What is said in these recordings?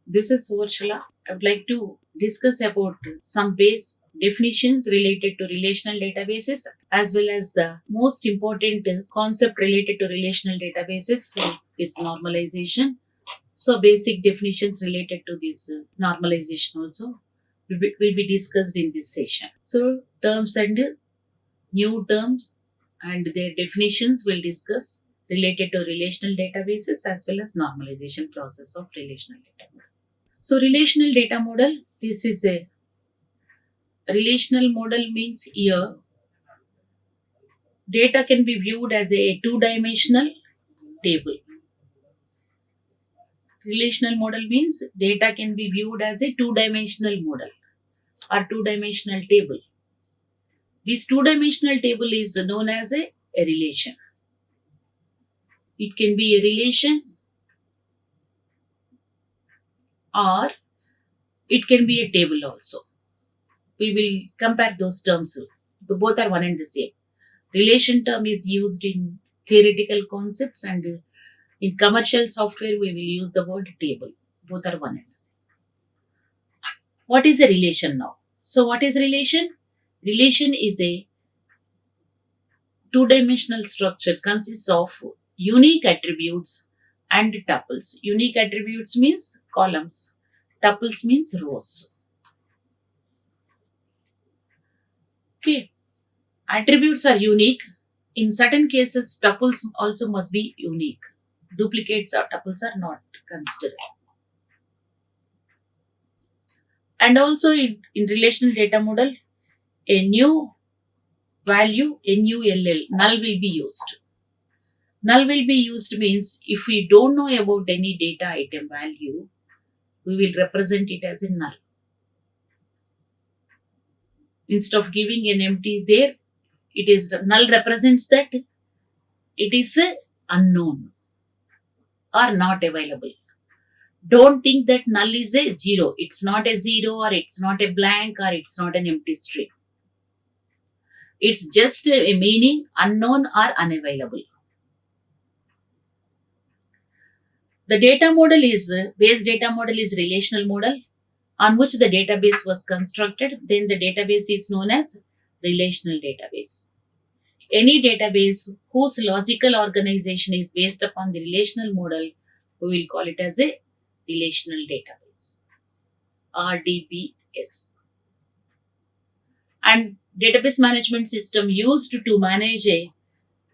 This is Suvarchala. I would like to discuss about some base definitions related to relational databases as well as the most important concept related to relational databases is normalization. So basic definitions related to this normalization also will be discussed in this session. So terms and new terms and their definitions will discuss related to relational databases as well as normalization process of relational data. So relational data model, this is a relational model means here data can be viewed as a two-dimensional table. Relational model means data can be viewed as a two-dimensional model or two-dimensional table. This two-dimensional table is known as a relation. It can be a relation or it can be a table also. We will compare those terms. Both are one and the same. Relation term is used in theoretical concepts and in commercial software we will use the word table. Both are one and the same. What is a relation now? So what is relation? Relation is a two-dimensional structure consists of unique attributes and tuples. Unique attributes means columns. Tuples means rows. Okay. Attributes are unique. In certain cases, tuples also must be unique. Duplicates or tuples are not considered. And also in relational data model, a new value, null will be used. Null will be used means if we don't know about any data item value, we will represent it as a null. Instead of giving an empty there, it is null represents that it is unknown or not available. Don't think that null is a zero. It's not a zero or it's not a blank or it's not an empty string. It's just a meaning unknown or unavailable. The data model is, base data model is relational model on which the database was constructed. Then the database is known as relational database. Any database whose logical organization is based upon the relational model, we will call it as a relational database, RDBS. And database management system used to manage a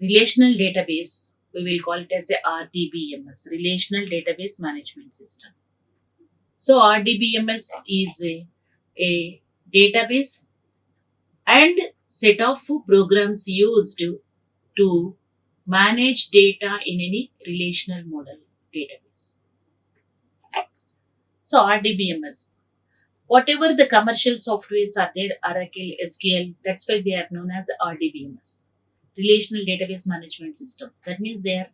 relational database, we will call it as a RDBMS, Relational Database Management System. So RDBMS is a database and set of programs used to manage data in any relational model database. So RDBMS. Whatever the commercial softwares are there, Oracle, SQL, that's why they are known as RDBMS, Relational Database Management Systems. That means they are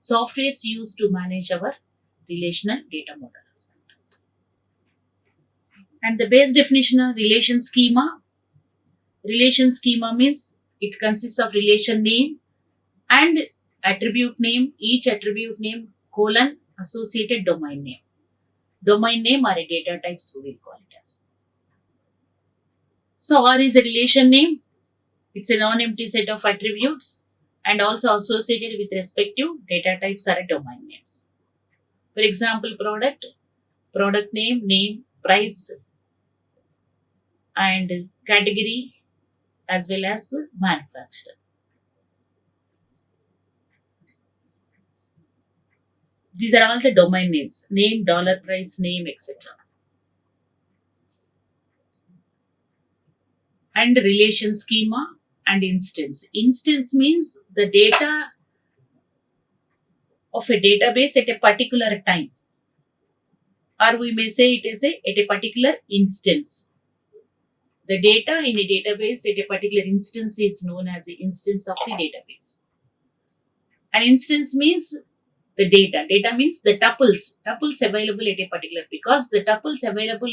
softwares used to manage our relational data models. And the base definition of relation schema. Relation schema means it consists of relation name and attribute name, each attribute name, colon, associated domain name. Domain name or a data types we will call it as. So R is a relation name. It's a non-empty set of attributes and also associated with respective data types or domain names. For example, product name, price and category as well as manufacturer. These are all the domain names, name, dollar price, name, etc. And relation schema and instance. Instance means the data of a database at a particular time. Or we may say it is at a particular instance. The data in a database at a particular instance is known as the instance of the database. An instance means the data. Data means the tuples. Tuples available at a particular, because the tuples available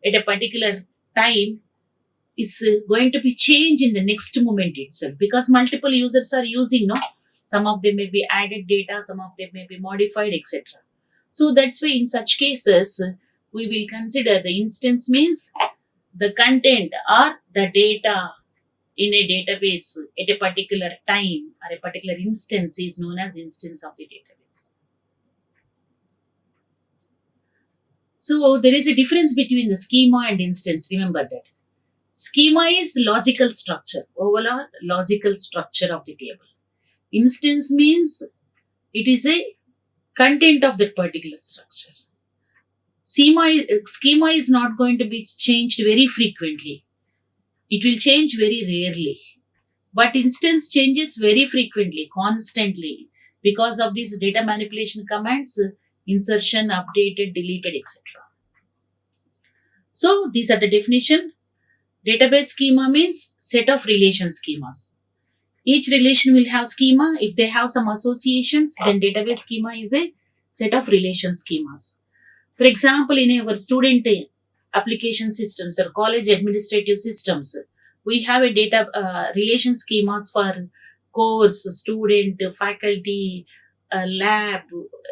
at a particular time is going to be changed in the next moment itself, because multiple users are using, no? Some of them may be added data, some of them may be modified, etc. So that's why in such cases, we will consider the instance means the content or the data in a database at a particular time or a particular instance is known as instance of the database. So there is a difference between the schema and instance. Remember that. Schema is logical structure, overall logical structure of the table. Instance means it is a content of that particular structure. Schema is not going to be changed very frequently. It will change very rarely. But instance changes very frequently, constantly, because of these data manipulation commands, insertion, updated, deleted, etc. So these are the definition. Database schema means set of relation schemas. Each relation will have schema. If they have some associations, then database schema is a set of relation schemas. For example, in our student application systems or college administrative systems, we have a data relation schemas for course, student, faculty, lab,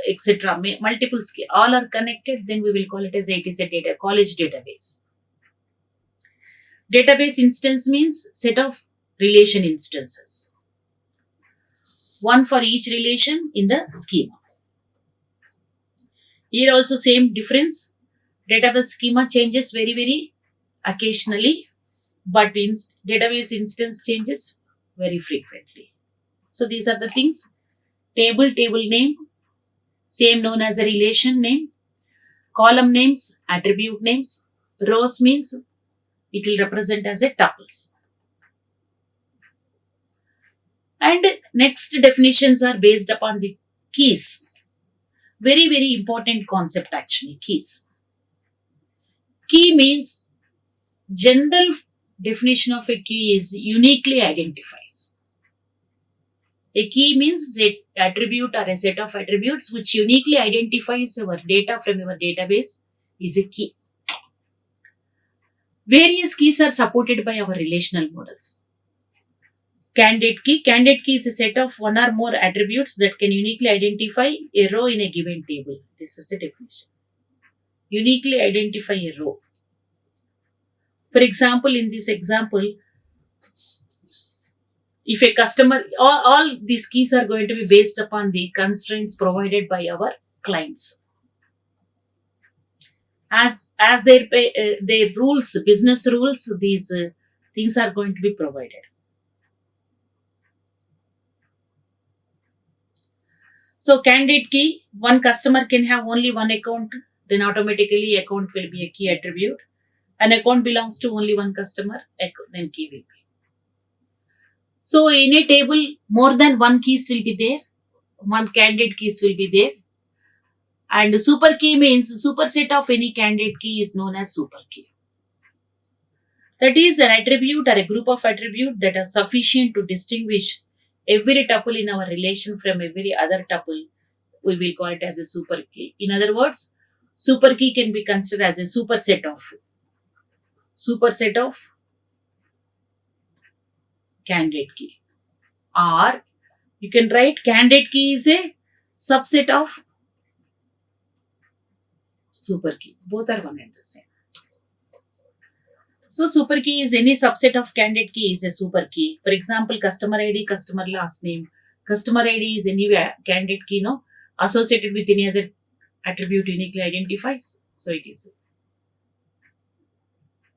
etc. Multiple all are connected. Then we will call it as it is a data college database. Database instance means set of relation instances. One for each relation in the schema. Here also same difference. Database schema changes very occasionally, but in database instance changes very frequently. So these are the things. Table name, same known as a relation name. Column names, attribute names. Rows means it will represent as a tuples. And next definitions are based upon the keys. Very important concept actually, keys. Key means general definition of a key is uniquely identifies. A key means an attribute or a set of attributes which uniquely identifies our data from our database is a key. Various keys are supported by our relational models. Candidate key is a set of one or more attributes that can uniquely identify a row in a given table. This is the definition. Uniquely identify a row. For example, in this example, if a customer, all these keys are going to be based upon the constraints provided by our clients. As their rules, business rules, these things are going to be provided. So candidate key, one customer can have only one account, then automatically account will be a key attribute. An account belongs to only one customer, then key will be. So in a table, more than one keys will be there, one candidate keys will be there. And super key means superset of any candidate key is known as super key. That is an attribute or a group of attributes that are sufficient to distinguish every tuple in our relation from every other tuple. We will call it as a super key. In other words, super key can be considered as a superset of candidate key. Or you can write candidate key is a subset of super key. Both are one and the same. So super key is any subset of candidate key is a super key. For example, customer ID, customer last name. Customer ID is any candidate key, associated with any other attribute uniquely identifies. So it is.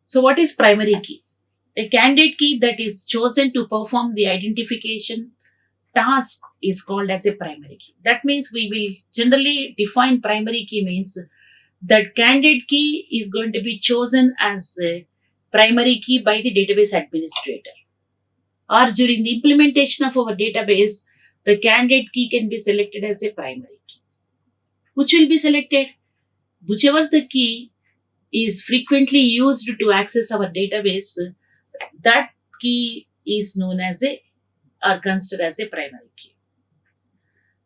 So what is primary key? A candidate key that is chosen to perform the identification task is called as a primary key. That means we will generally define primary key means that candidate key is going to be chosen as a primary key by the database administrator. Or during the implementation of our database, the candidate key can be selected as a primary key. Which will be selected? Whichever the key is frequently used to access our database, that key is known as or considered as a primary key.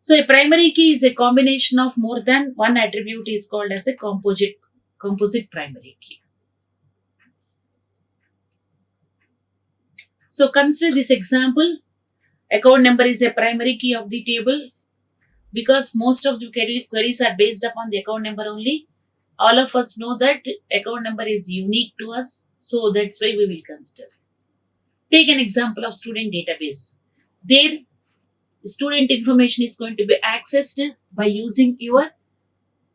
So a primary key is a combination of more than one attribute is called as a composite primary key. So consider this example. Account number is a primary key of the table. because most of the queries are based upon the account number only. All of us know that account number is unique to us, so that's why we will consider. Take an example of student database. There, student information is going to be accessed by using your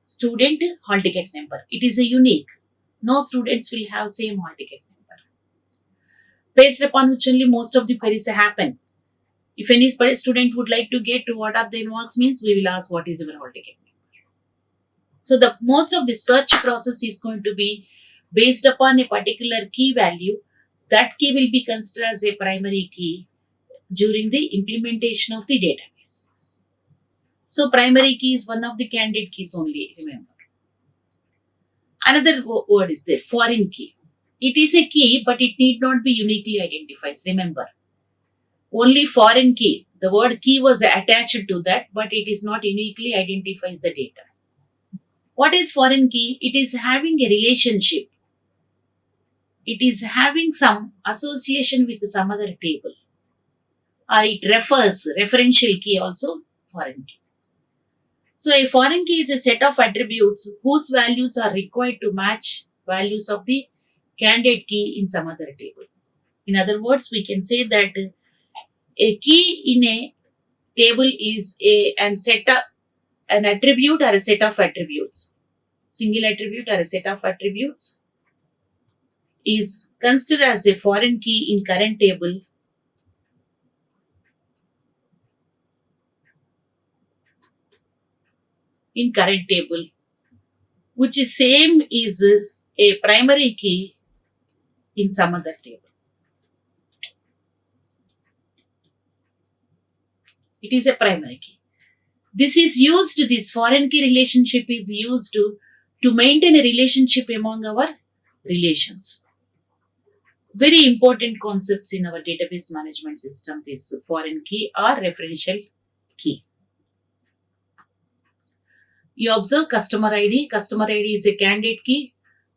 student hall ticket number. It is a unique. No students will have same hall ticket number. Based upon which only most of the queries happen. If any student would like to get what are the inbox means, we will ask what is your hall ticket number. So the most of the search process is going to be based upon a particular key value. That key will be considered as a primary key during the implementation of the database. So primary key is one of the candidate keys only, remember. Another word is there, foreign key. It is a key, but it need not be uniquely identified, remember. Only foreign key, the word key was attached to that, but it is not uniquely identifies the data. What is foreign key? It is having a relationship. It is having some association with some other table. Or it refers, referential key also, foreign key. So a foreign key is a set of attributes whose values are required to match values of the candidate key in some other table. In other words, we can say that a key in a table is an attribute or a set of attributes. Single attribute or a set of attributes is considered as a foreign key in current table which is same is a primary key in some other table. It is a primary key. This foreign key relationship is used to maintain a relationship among our relations. Very important concepts in our database management system, this foreign key or referential key. You observe customer ID. Customer ID is a candidate key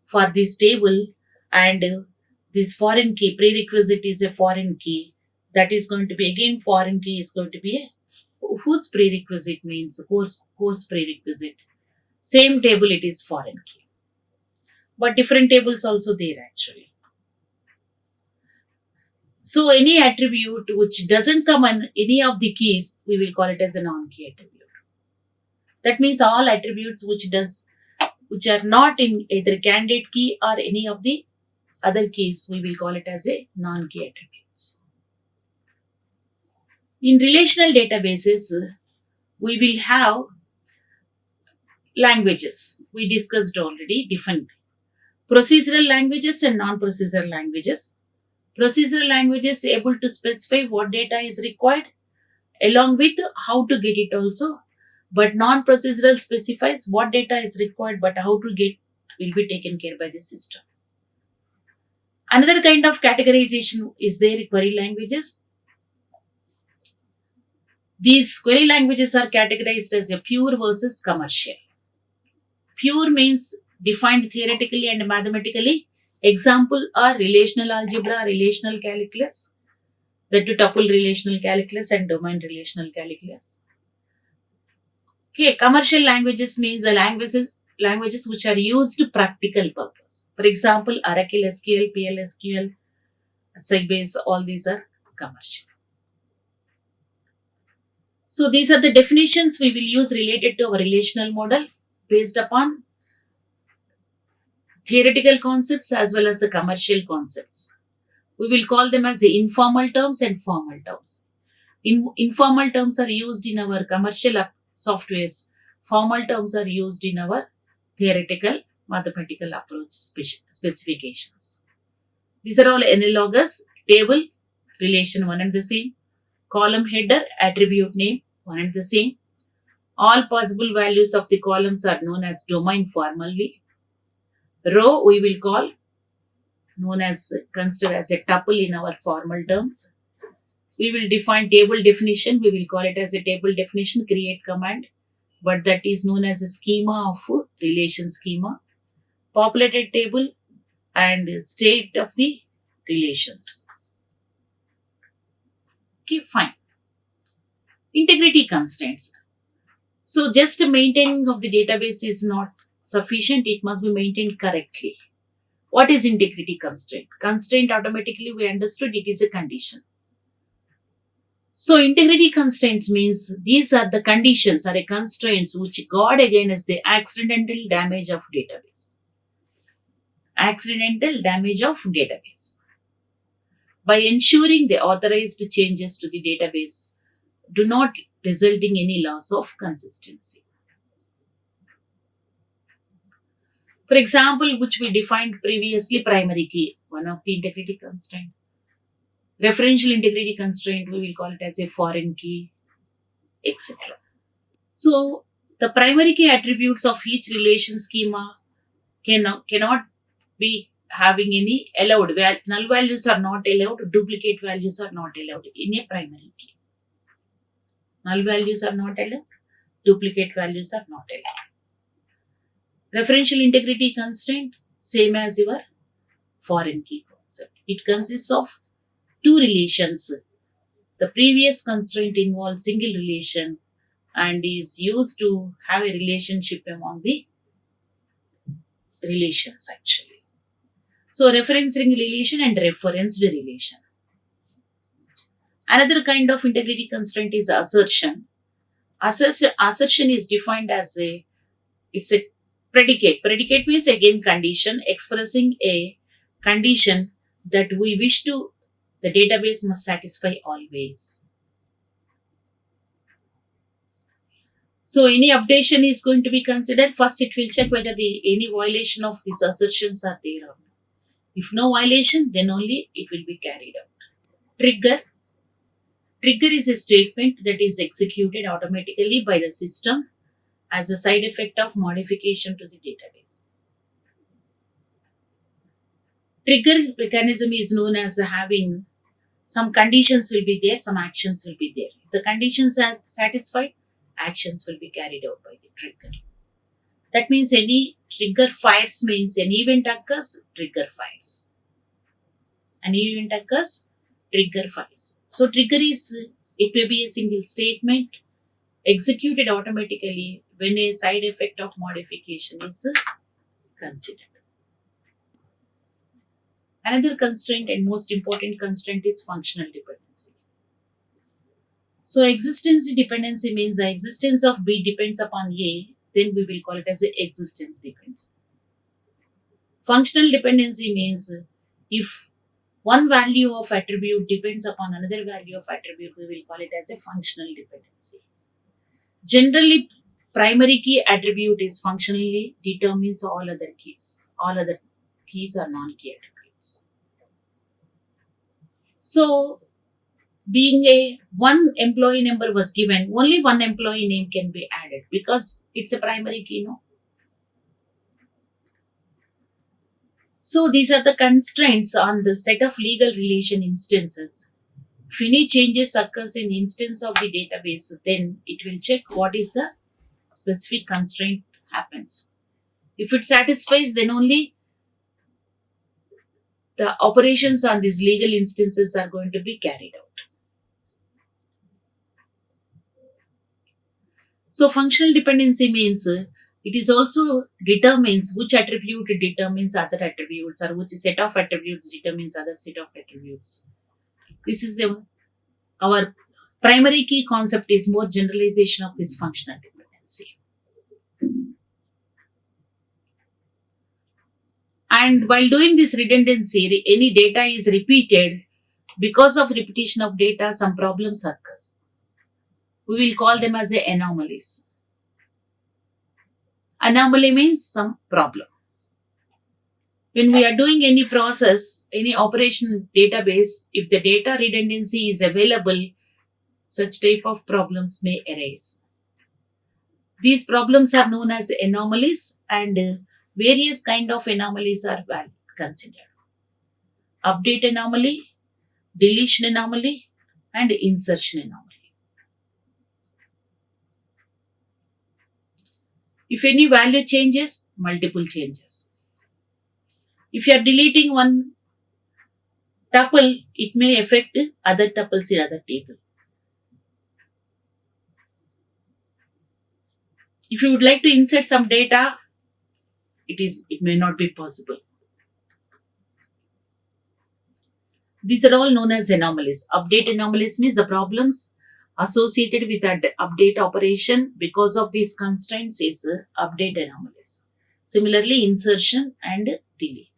for this table, and this foreign key prerequisite is a foreign key. That is going to be again foreign key is going to be a whose prerequisite means course prerequisite. Same table it is foreign key. But different tables also there actually. So any attribute which doesn't come on any of the keys, we will call it as a non-key attribute. That means all attributes which are not in either candidate key or any of the other keys, we will call it as a non-key attributes. In relational databases, we will have languages. We discussed already different procedural languages and non-procedural languages. Procedural languages able to specify what data is required along with how to get it also. But non-procedural specifies what data is required but how to get will be taken care by the system. Another kind of categorization is there, query languages. These query languages are categorized as a pure versus commercial. Pure means defined theoretically and mathematically. Example are relational algebra, relational calculus, the tuple relational calculus and domain relational calculus. Okay, commercial languages means the languages which are used to practical purpose. For example, Oracle SQL, PL SQL, Sybase, all these are commercial. So these are the definitions we will use related to our relational model based upon theoretical concepts as well as the commercial concepts. We will call them as the informal terms and formal terms. Informal terms are used in our commercial softwares. Formal terms are used in our theoretical mathematical approach specifications. These are all analogous. Table, relation one and the same. Column header, attribute name, one and the same. All possible values of the columns are known as domain formally. Row we will call consider as a tuple in our formal terms. We will define table definition. We will call it as a table definition, create command, but that is known as a schema of relation schema. Populated table and state of the relations. Okay, fine. Integrity constraints. So just maintaining of the database is not sufficient. It must be maintained correctly. What is integrity constraint? Constraint, automatically we understood it is a condition. So integrity constraints means these are the conditions or constraints which guard against the accidental damage of database. Accidental damage of database. By ensuring the authorized changes to the database do not result in any loss of consistency. For example, which we defined previously, primary key, one of the integrity constraint. Referential integrity constraint, we will call it as a foreign key, etc. So, the primary key attributes of each relation schema cannot be having any allowed. Null values are not allowed, duplicate values are not allowed in a primary key. Null values are not allowed, duplicate values are not allowed. Referential integrity constraint, same as your foreign key concept. It consists of two relations. The previous constraint involves single relation and is used to have a relationship among the relations actually. So referencing relation and referenced relation. Another kind of integrity constraint is assertion. Assertion is defined as it's a predicate. Predicate means again condition expressing a condition that we wish to, the database must satisfy always. So any updation is going to be considered. First it will check whether any violation of these assertions are there or not. If no violation, then only it will be carried out. Trigger. Trigger is a statement that is executed automatically by the system as a side effect of modification to the database. Trigger mechanism is known as having some conditions will be there, some actions will be there. If the conditions are satisfied, actions will be carried out by the trigger. That means any trigger fires means an event occurs, trigger fires. An event occurs, trigger fires. So trigger is, it may be a single statement executed automatically when a side effect of modification is considered. Another constraint and most important constraint is functional dependency. So existence dependency means the existence of B depends upon A, then we will call it as a existence depends. Functional dependency means if one value of attribute depends upon another value of attribute, we will call it as a functional dependency. Generally, primary key attribute is functionally determines all other keys. All other keys are non-key attributes. So, being a one employee number was given, only one employee name can be added because it's a primary key, no? So these are the constraints on the set of legal relation instances. If any changes occurs in the instance of the database, then it will check what is the specific constraint happens. If it satisfies, then only the operations on these legal instances are going to be carried out. So functional dependency means it is also determines which attribute determines other attributes or which set of attributes determines other set of attributes. This is our primary key concept is more generalization of this functional dependency. And while doing this redundancy, any data is repeated. Because of repetition of data, some problems occurs. We will call them as the anomalies. Anomaly means some problem. When we are doing any process, any operation database, if the data redundancy is available, such type of problems may arise. These problems are known as anomalies and various kind of anomalies are considered. Update anomaly, deletion anomaly and insertion anomaly. If any value changes, multiple changes. If you are deleting one tuple, it may affect other tuples in other table. If you would like to insert some data, it may not be possible. These are all known as anomalies. Update anomalies means the problems associated with that update operation because of these constraints is update anomalies. Similarly, insertion and delete.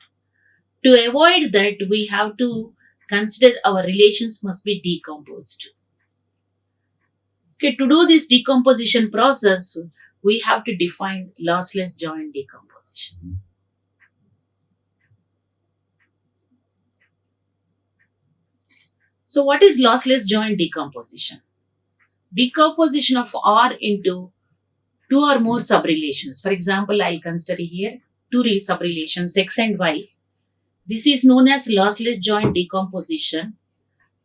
To avoid that, we have to consider our relations must be decomposed. Okay, to do this decomposition process, we have to define lossless joint decomposition. So, what is lossless joint decomposition? Decomposition of R into two or more subrelations. For example, I'll consider here two subrelations X and Y. This is known as lossless joint decomposition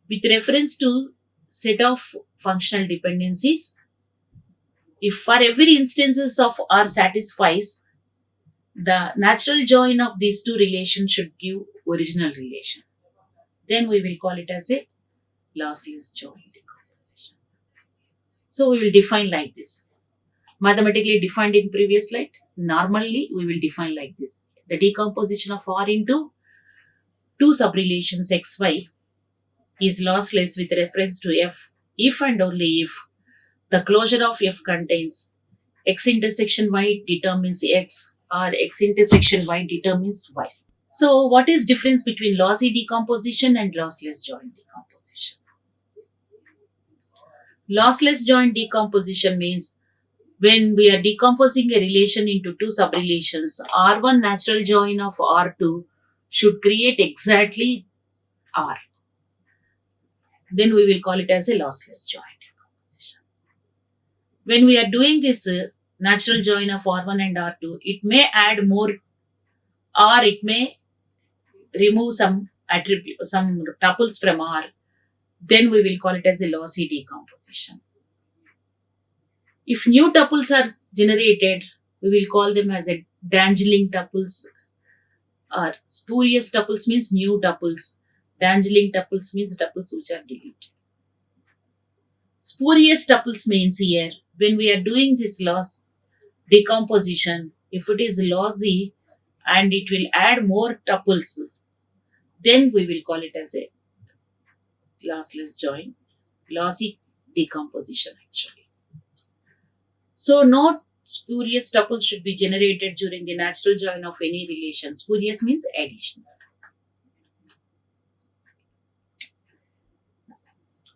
with reference to set of functional dependencies. If for every instances of R satisfies, the natural join of these two relations should give original relation. Then we will call it as a lossless joint decomposition. So we will define like this. Mathematically defined in previous slide. Normally we will define like this. The decomposition of R into two subrelations XY is lossless with reference to F if and only if the closure of F contains X intersection Y determines X or X intersection Y determines Y. So what is difference between lossy decomposition and lossless joint decomposition? Lossless joint decomposition means when we are decomposing a relation into two subrelations, R1 natural join of R2 should create exactly R. Then we will call it as a lossless joint decomposition. When we are doing this natural join of R1 and R2, it may add more or it may remove some tuples from R. Then we will call it as a lossy decomposition. If new tuples are generated, we will call them as a dangling tuples, or spurious tuples means new tuples. Dangling tuples means tuples which are deleted. Spurious tuples means here, when we are doing this loss decomposition, if it is lossy and it will add more tuples, then we will call it as a lossless join, lossy decomposition actually. So no spurious tuples should be generated during the natural join of any relation. Spurious means additional.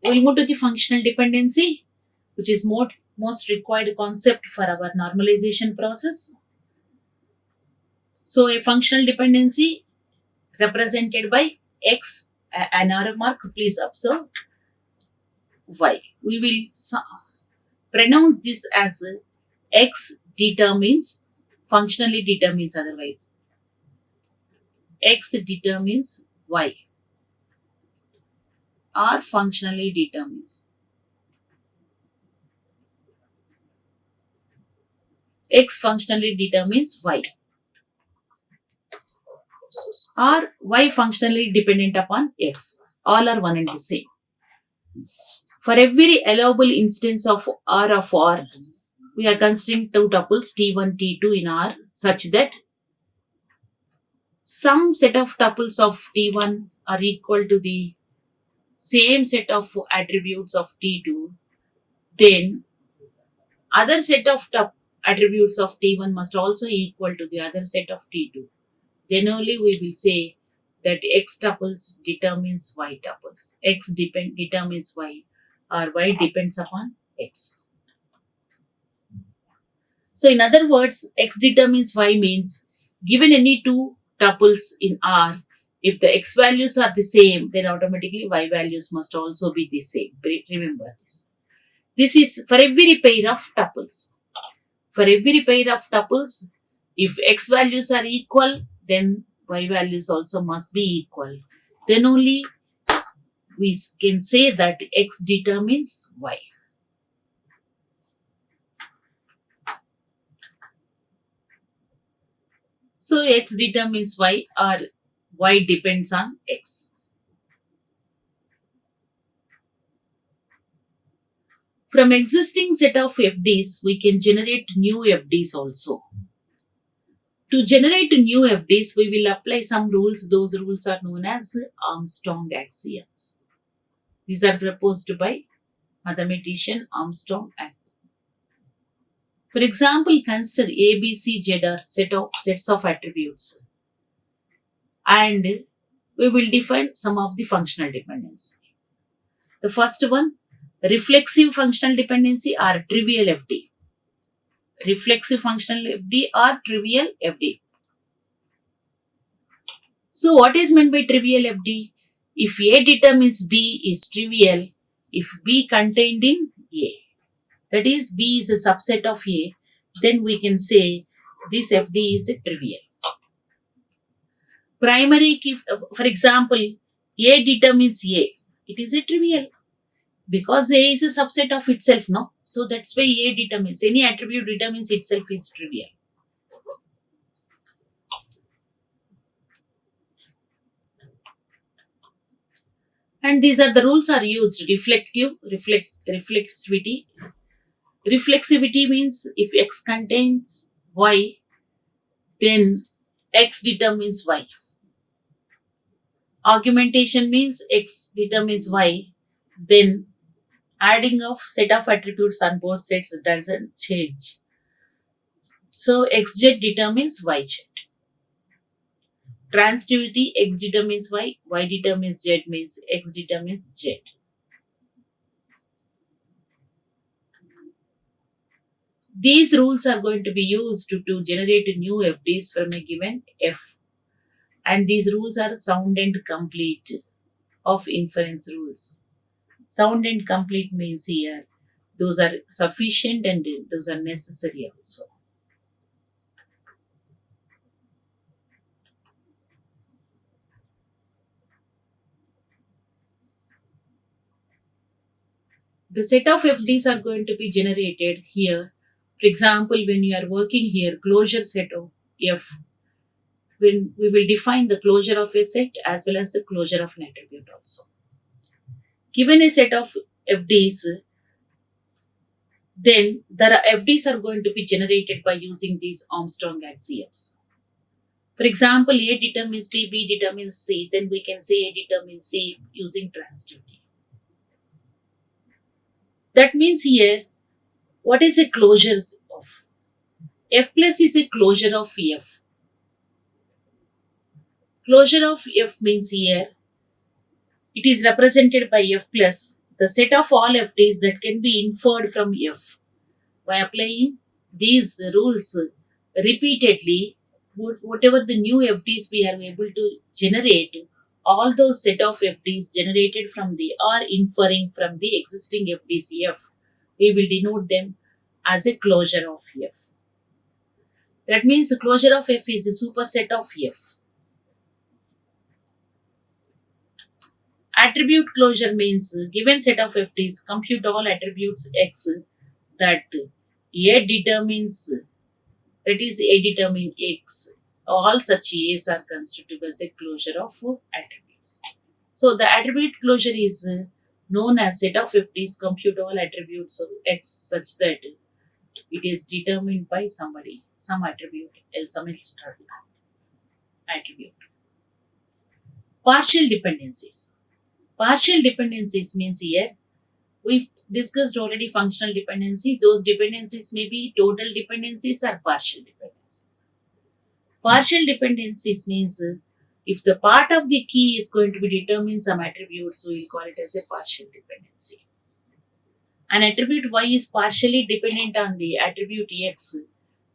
We'll move to the functional dependency, which is most required concept for our normalization process. So a functional dependency represented by X, an arrow mark, please observe Y. We will pronounce this as X determines, functionally determines otherwise. X determines Y. R functionally determines. X functionally determines Y. Or Y functionally dependent upon X. All are one and the same. For every allowable instance of R of R, we are considering two tuples T1, T2 in R such that some set of tuples of T1 are equal to the same set of attributes of T2, then other set of attributes of T1 must also equal to the other set of T2. Then only we will say that X tuples determines Y tuples. X determines Y or Y depends upon X. So in other words, X determines Y means given any two tuples in R, if the X values are the same, then automatically Y values must also be the same. Remember this. This is for every pair of tuples. For every pair of tuples, if X values are equal, then Y values also must be equal. Then only we can say that X determines Y. So X determines Y or Y depends on X. From existing set of FDs, we can generate new FDs also. To generate new FDs, we will apply some rules. Those rules are known as Armstrong axioms. These are proposed by mathematician Armstrong. For example, consider A, B, C, Z are sets of attributes, and we will define some of the functional dependency. The first one, reflexive functional dependency or trivial FD. Reflexive functional FD or trivial FD. So what is meant by trivial FD? If A determines B is trivial, if B contained in A, that is B is a subset of A, then we can say this FD is a trivial. Primary key, for example, A determines A. It is a trivial because A is a subset of itself, no? So that's why A determines, any attribute determines itself is trivial. And these are the rules are used. Reflexivity. Reflexivity means if X contains Y, then X determines Y. Augmentation means X determines Y, then adding of set of attributes on both sets doesn't change. So XZ determines YZ. Transitivity, X determines Y determines Z means X determines Z. These rules are going to be used to generate new FDs from a given F. And these rules are sound and complete of inference rules. Sound and complete means here those are sufficient and those are necessary also. The set of FDs are going to be generated here. For example, when you are working here, closure set of F, when we will define the closure of a set as well as the closure of an attribute also. Given a set of FDs, then the FDs are going to be generated by using these Armstrong axioms. For example, A determines B, B determines C, then we can say A determines C using transitivity. That means here, what is a closure of? F plus is a closure of F. Closure of F means here, it is represented by F plus, the set of all FDs that can be inferred from F. By applying these rules repeatedly, whatever the new FDs we are able to generate, all those set of FDs generated from the or inferring from the existing FDs F, we will denote them as a closure of F. That means the closure of F is a superset of F. Attribute closure means given set of FDs, compute all attributes X that A determines, that is A determine X. All such A's are constituted as a closure of attributes. So the attribute closure is known as set of FDs compute all attributes of X such that it is determined by somebody, some attribute, some external attribute. Partial dependencies. Partial dependencies means here we've discussed already functional dependency. Those dependencies may be total dependencies or partial dependencies. Partial dependencies means if the part of the key is going to be determine some attributes, we will call it as a partial dependency. An attribute Y is partially dependent on the attribute X,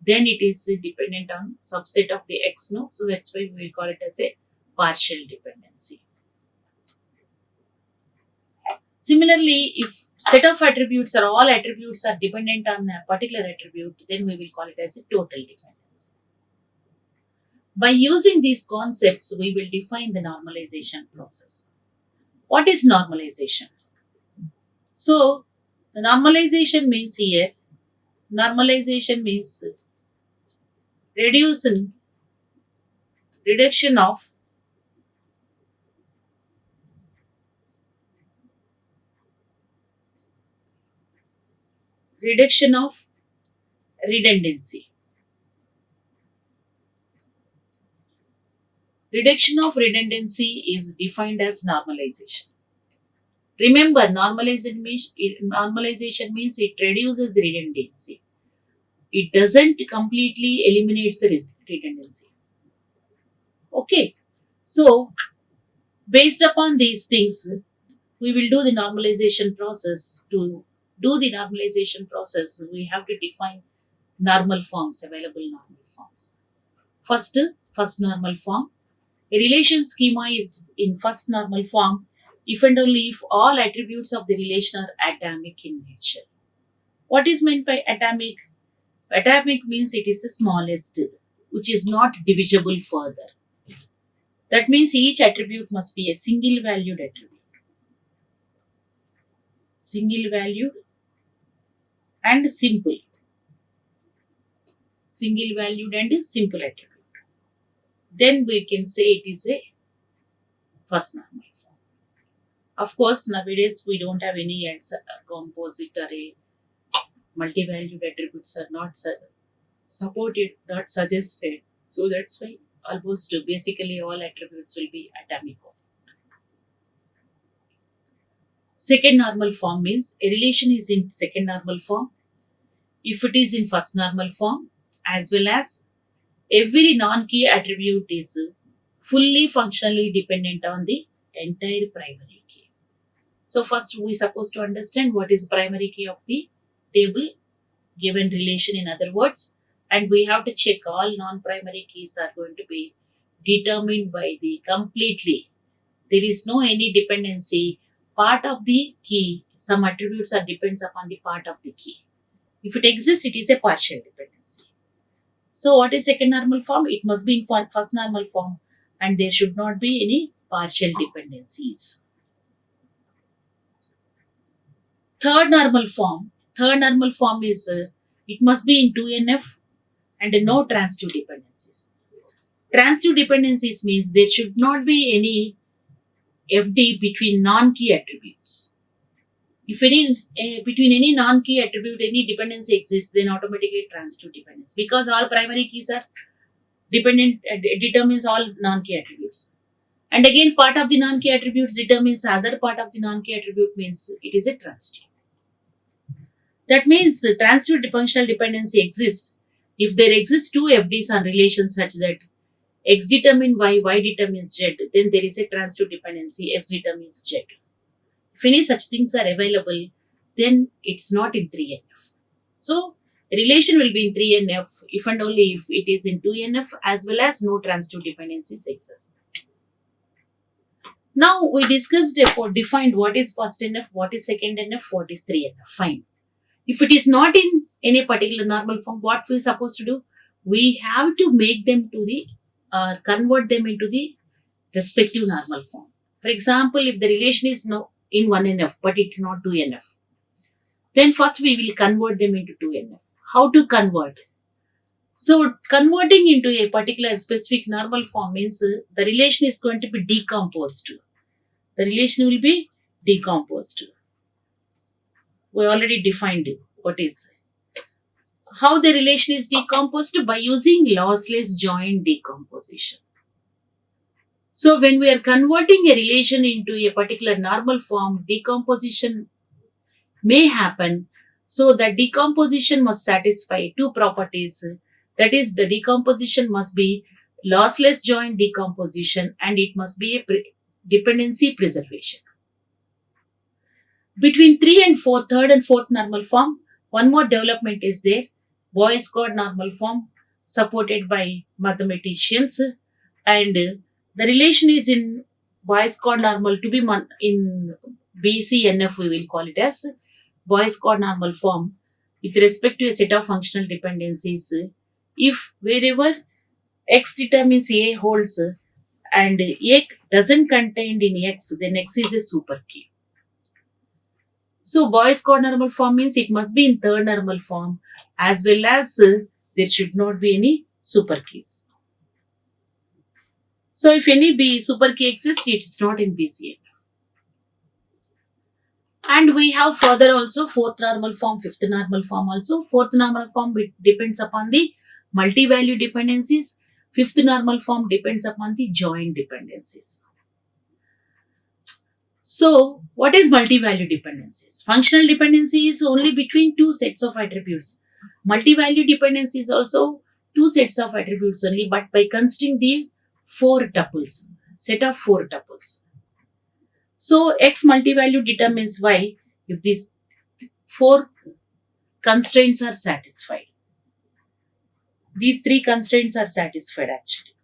then it is dependent on subset of the X, no? So that's why we will call it as a partial dependency. Similarly, if set of attributes or all attributes are dependent on a particular attribute, then we will call it as a total dependency. By using these concepts, we will define the normalization process. What is normalization? So, the normalization means here, normalization means reduction of Reduction of redundancy. Reduction of redundancy is defined as normalization. Remember, normalization means it reduces the redundancy. It doesn't completely eliminates the redundancy. Okay. So, based upon these things, we will do the normalization process. To do the normalization process, we have to define normal forms, available normal forms. First normal form. A relation schema is in first normal form if and only if all attributes of the relation are atomic in nature. What is meant by atomic? Atomic means it is the smallest, which is not divisible further. That means each attribute must be a single valued attribute. Single valued and simple. Single valued and simple attribute. Then we can say it is a first normal form. Of course, nowadays we don't have any composite array. Multi-valued attributes are not supported, not suggested. So that's why almost basically all attributes will be atomic. Second normal form means a relation is in second normal form if it is in first normal form, as well as every non-key attribute is fully functionally dependent on the entire primary key. So first we supposed to understand what is primary key of the table given relation, in other words, and we have to check all non-primary keys are going to be determined by the completely. There is no any dependency. Part of the key, some attributes are depends upon the part of the key. If it exists, it is a partial dependency. So what is second normal form? It must be in first normal form and there should not be any partial dependencies. Third normal form is it must be in 2NF and no transitive dependencies. Transitive dependencies means there should not be any FD between non-key attributes. If between any non-key attribute any dependency exists, then automatically transitive dependence, because all primary keys are dependent, determines all non-key attributes. And again, part of the non-key attributes determines other part of the non-key attribute, means it is a transitive. That means transitive functional dependency exists if there exists two FDs on relations such that X determines Y, Y determines Z, then there is a transitive dependency, X determines Z. If any such things are available, then it's not in 3NF. So, relation will be in 3NF if and only if it is in 2NF as well as no transitive dependencies exist. Now, we discussed or defined what is first NF, what is second NF, what is 3NF. Fine. If it is not in any particular normal form, what we are supposed to do? We have to make them to the, convert them into the respective normal form. For example, if the relation is no in 1NF but it is not 2NF, then first we will convert them into 2NF. How to convert? So, converting into a particular specific normal form means the relation is going to be decomposed. The relation will be decomposed. We already defined what is. How the relation is decomposed? By using lossless joint decomposition. So, when we are converting a relation into a particular normal form, decomposition may happen. So, the decomposition must satisfy two properties. That is, the decomposition must be lossless joint decomposition and it must be a dependency preservation. Between third and fourth normal form, one more development is there. Boy's code normal form supported by mathematicians, and the relation is in Boy's code normal to be in BCNF, we will call it as Boy's code normal form with respect to a set of functional dependencies. If wherever X determines A holds and A doesn't contain in X, then X is a super key. So, Boy's code normal form means it must be in third normal form as well as there should not be any super keys. So, if any B super key exists, it is not in BCN. And we have further also fourth normal form, fifth normal form also. Fourth normal form depends upon the multi-value dependencies. Fifth normal form depends upon the joint dependencies. So, what is multi-value dependencies? Functional dependency is only between two sets of attributes. Multi-value dependency is also two sets of attributes only, but by considering the four tuples, set of four tuples. So, X multi-value determines Y if these four constraints are satisfied. These three constraints are satisfied actually.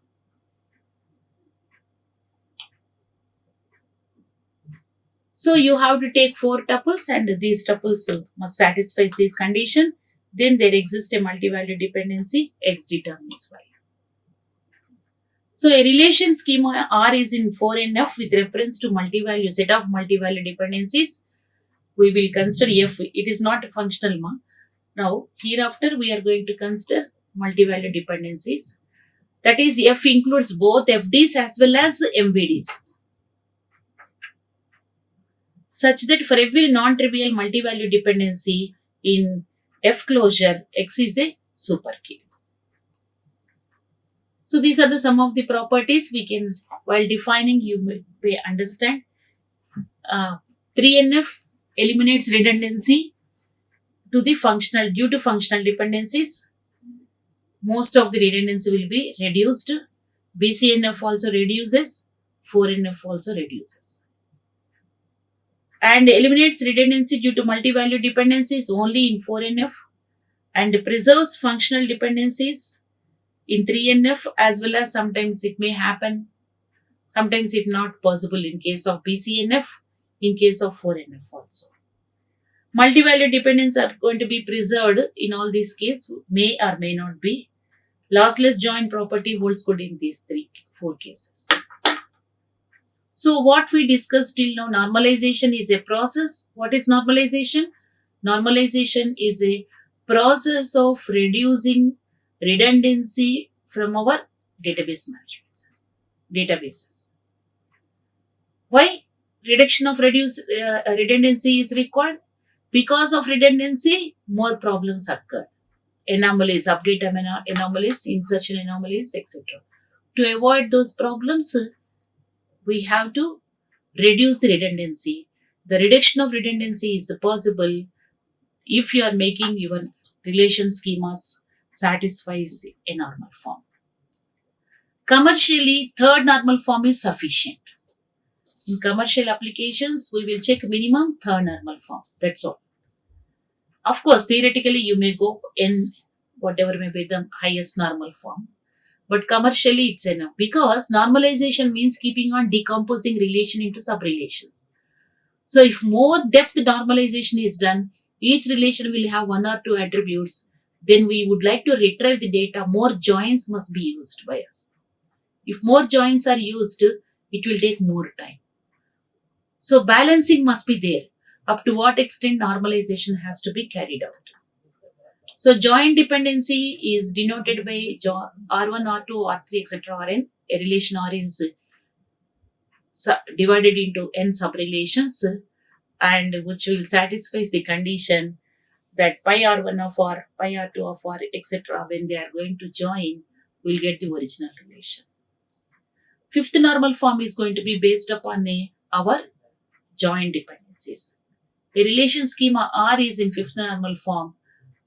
So you have to take four tuples and these tuples must satisfy this condition. Then there exists a multi-value dependency, X determines Y. So a relation schema R is in 4NF with reference to multi-value set of multi-value dependencies. We will consider F. It is not a functional ma. Now hereafter we are going to consider multi-value dependencies. That is F includes both FDs as well as MVDs. Such that for every non-trivial multi-value dependency in F closure, X is a super key. So these are some of the properties we can, while defining, you may understand. 3NF eliminates redundancy due to functional dependencies. Most of the redundancy will be reduced. BCNF also reduces. 4NF also reduces. And eliminates redundancy due to multi-value dependencies only in 4NF and preserves functional dependencies in 3NF, as well as sometimes it may happen, sometimes it's not possible in case of BCNF, in case of 4NF also. Multi-value dependencies are going to be preserved in all these cases, may or may not be. Lossless joint property holds good in these four cases. So what we discussed till now, normalization is a process. What is normalization? Normalization is a process of reducing redundancy from our database management databases. Why reduction of redundancy is required? Because of redundancy, more problems occur. Anomalies, update anomalies, insertion anomalies, etc. To avoid those problems, we have to reduce the redundancy. The reduction of redundancy is possible if you are making your relation schemas satisfies a normal form. Commercially, third normal form is sufficient. In commercial applications, we will check minimum third normal form. That's all. Of course, theoretically, you may go in whatever may be the highest normal form. But commercially, it's enough because normalization means keeping on decomposing relation into sub-relations. So if more depth normalization is done, each relation will have one or two attributes. Then we would like to retrieve the data. More joins must be used by us. If more joins are used, it will take more time. So balancing must be there. Up to what extent normalization has to be carried out. So joint dependency is denoted by R1, R2, R3, etc. Rn. A relation R is divided into n sub-relations and which will satisfy the condition that pi R1 of R, pi R2 of R, etc. when they are going to join, we'll get the original relation. Fifth normal form is going to be based upon our joint dependencies. A relation schema R is in fifth normal form.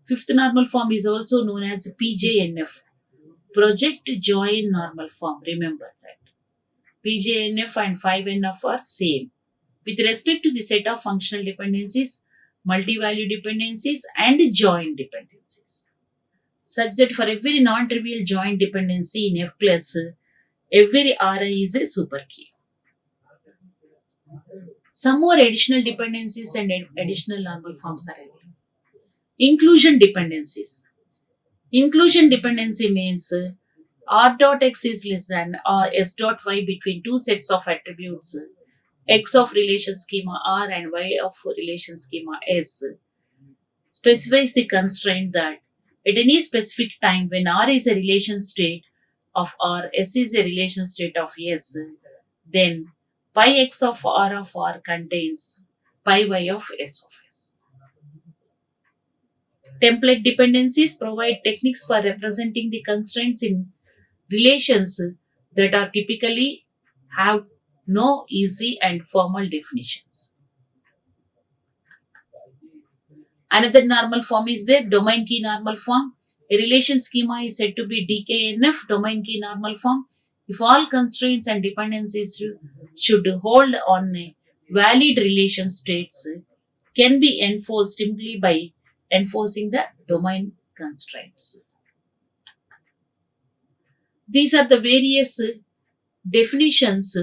Fifth normal form is also known as PJNF, Project Join Normal Form. Remember that. PJNF and 5NF are same. With respect to the set of functional dependencies, multi-value dependencies and joint dependencies. Such that for every non-trivial joint dependency in F plus, every RI is a super key. Some more additional dependencies and additional normal forms are available. Inclusion dependencies. Inclusion dependency means R dot X is less than S dot Y between two sets of attributes, X of relation schema R and Y of relation schema S. Specifies the constraint that at any specific time when R is a relation state of R, S is a relation state of S, then pi X of R contains pi y of S of S. Template dependencies provide techniques for representing the constraints in relations that are typically have no easy and formal definitions. Another normal form is the domain key normal form. A relation schema is said to be DKNF, domain key normal form, if all constraints and dependencies should hold on a valid relation states can be enforced simply by enforcing the domain constraints. These are the various definitions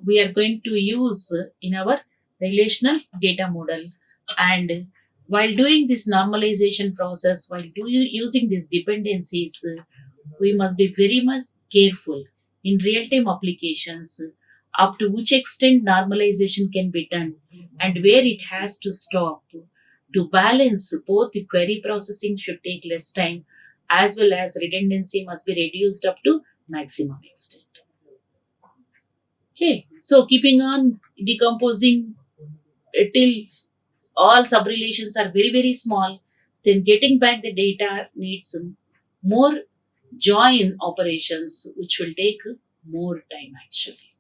we are going to use in our relational data model. And while doing this normalization process, while using these dependencies, we must be very much careful in real-time applications up to which extent normalization can be done and where it has to stop. To balance both, the query processing should take less time as well as redundancy must be reduced up to maximum extent. Okay, so keeping on decomposing till all subrelations are very, very small, then getting back the data needs more join operations, which will take more time actually.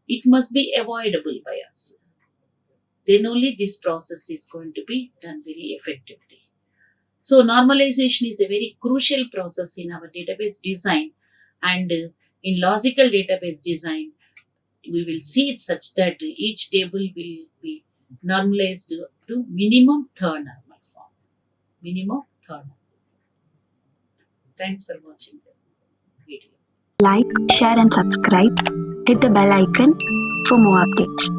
It must be avoidable by us. Then only this process is going to be done very effectively. So, normalization is a very crucial process in our database design, and in logical database design, we will see it such that each table will be normalized to minimum third normal form. Minimum third. Thanks for watching this video. Like, share and subscribe. Hit the bell icon for more updates.